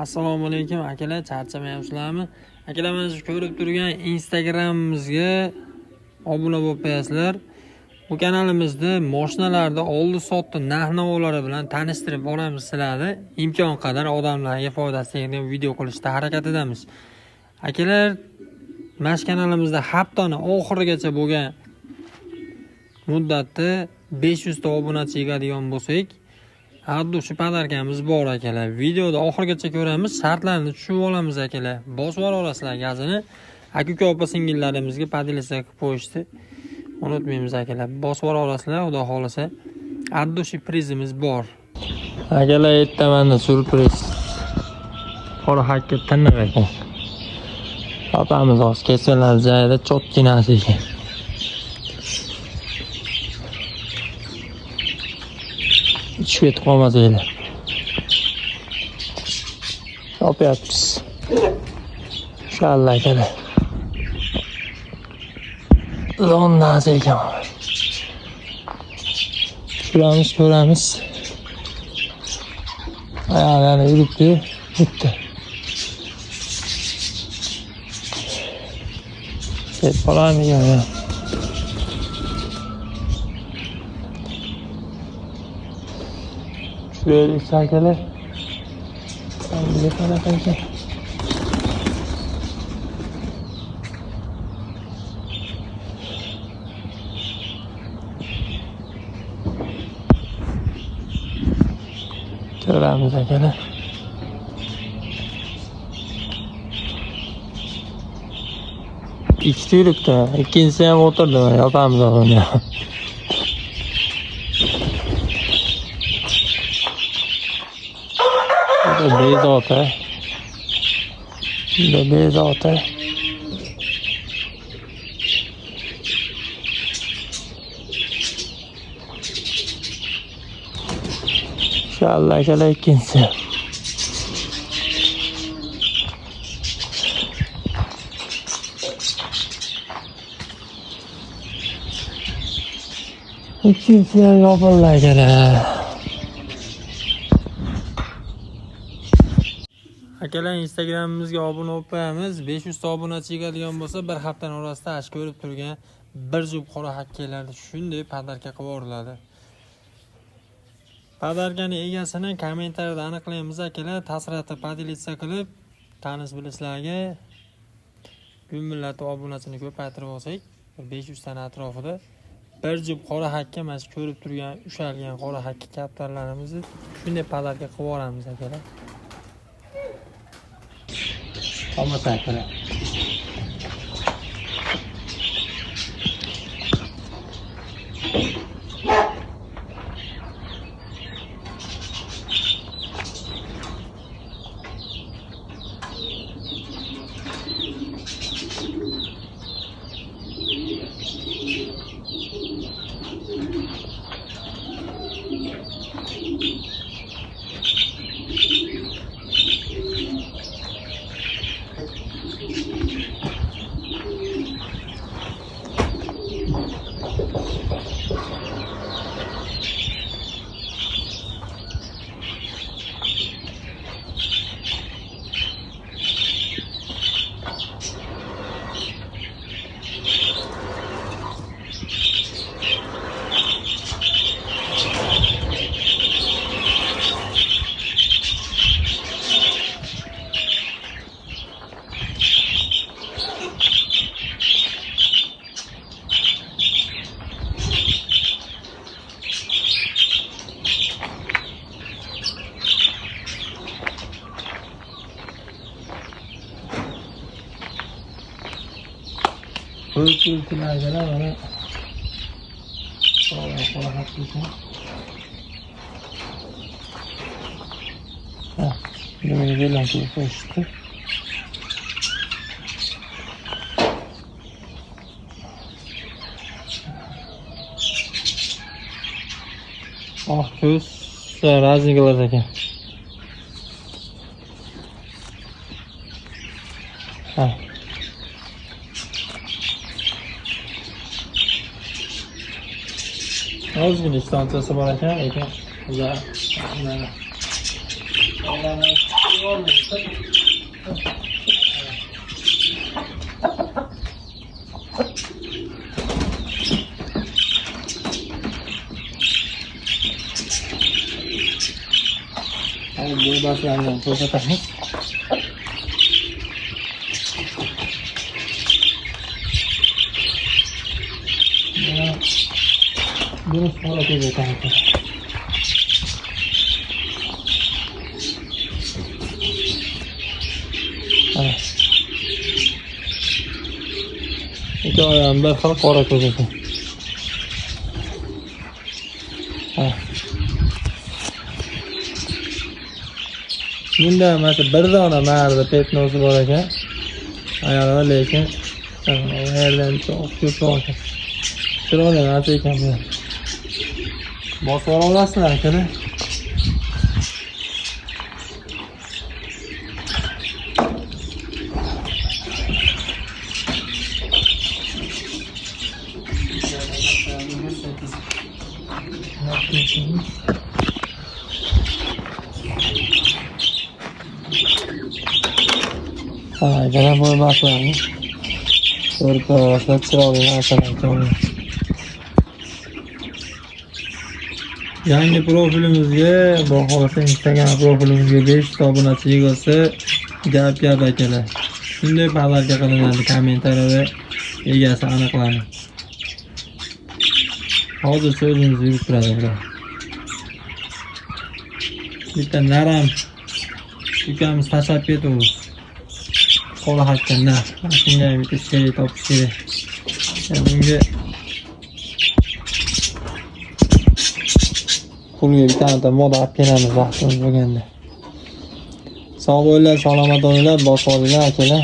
Assalomu alaykum akalar, charchamayapsizlarmi? Akalar, mana shu ko'rib turgan Instagramimizga obuna bo'lib qo'yasizlar. Bu kanalimizda mashinalarda oldi-sotdi narx-navolari bilan tanishtirib boramiz sizlarni. Imkon qadar odamlarga foydasi tegadigan video qilishda harakat etamiz. Akalar, mana shu kanalimizda haftaning oxirigacha bo'lgan muddatda 500 ta obunachi yig'adigan bo'lsak, haddu shu padarkamiz bor akalar. Videoda oxirigacha ko'ramiz, shartlarni tushunib olamiz akalar. Bosib olasizlar gazini. Aka-uka opa-singillarimizga podelitsiya qilib qo'yishdi. Unutmaymiz akalar. Bosib olasizlar, xudo xolasa. Haddu shu prizimiz bor. Akalar, aytaman surpriz. Qora hakka tiniq ekan. Topamiz hozir kesalar joyida cho'tkinasi ekan. Hiç yetib qolmasa edi. Topyapmiz. Inshaalloh akalar. Zonnasi ekan. Ko'ramiz. Ayollar yuribdi, bitti. Deb qolaymi ya? Şuraya yükselkeler. Ben bir tane kaçacağım. Göremiz akalar. İki tüylükte. İkincisi hem oturdu. Yapamız onu ya. Bezota. Bezota. İnşallah akalar ikincisi. İkincisi yapıldı akalar. Akalar, Instagramimizga obuna bo'lib qo'yamiz. 500 ta obunachi yig'adigan bo'lsa, bir haftaning orasida ash ko'rib turgan bir jup qora hakkalarni shunday padarka qilib yuboriladi. Padarkaning egasini kommentariyada aniqlaymiz akalar. Tasratda podelitsiya qilib, tanish bilishlarga gumillatib obunachini ko'paytirib olsak, 500 tani atrofida bir jup qora hakka, mana shu ko'rib turgan ushalgan qora hakka kaptarlarimizni shunday padarka qilib yuboramiz akalar. Olmasa akalar. Kullanıcılar bana kolay haklısın. Böyle bir lansız koştu. Göz razı kılacak. Ozgina istansiyasi bor ekan, lekin ular Bu başlardan ko'rsatamiz. Buni qora ko'rsatamiz. İki ayağım bir xil qora ko'rsatamiz. Bunda mesela bir dona narda petnosi bor ekan. Ayog'ida lekin yerdan çok ko'p bor. Chiroyli narsa ekan bu. Bosib olasizlar aka. Gene bu baklarını görüp arasında çıralı narsalar. Yangi profilimizga, bu xohlasa Instagram profilimizga 5 ta obunachi yig'ilsa, gap akalar. Shunday pazarga qilinadi, kommentariyada egasi aniqlanadi. Hozir so'zimiz yurib turadi bular. Bitta naram ukamiz tashlab ketdi. Qo'li haqqanda shunga bitta seri topish kerak. Bunga pulga bitta moda olib kelamiz vaqtimiz bo'lganda. Sog' bo'linglar, salomat bo'linglar, bosib olinglar akalar.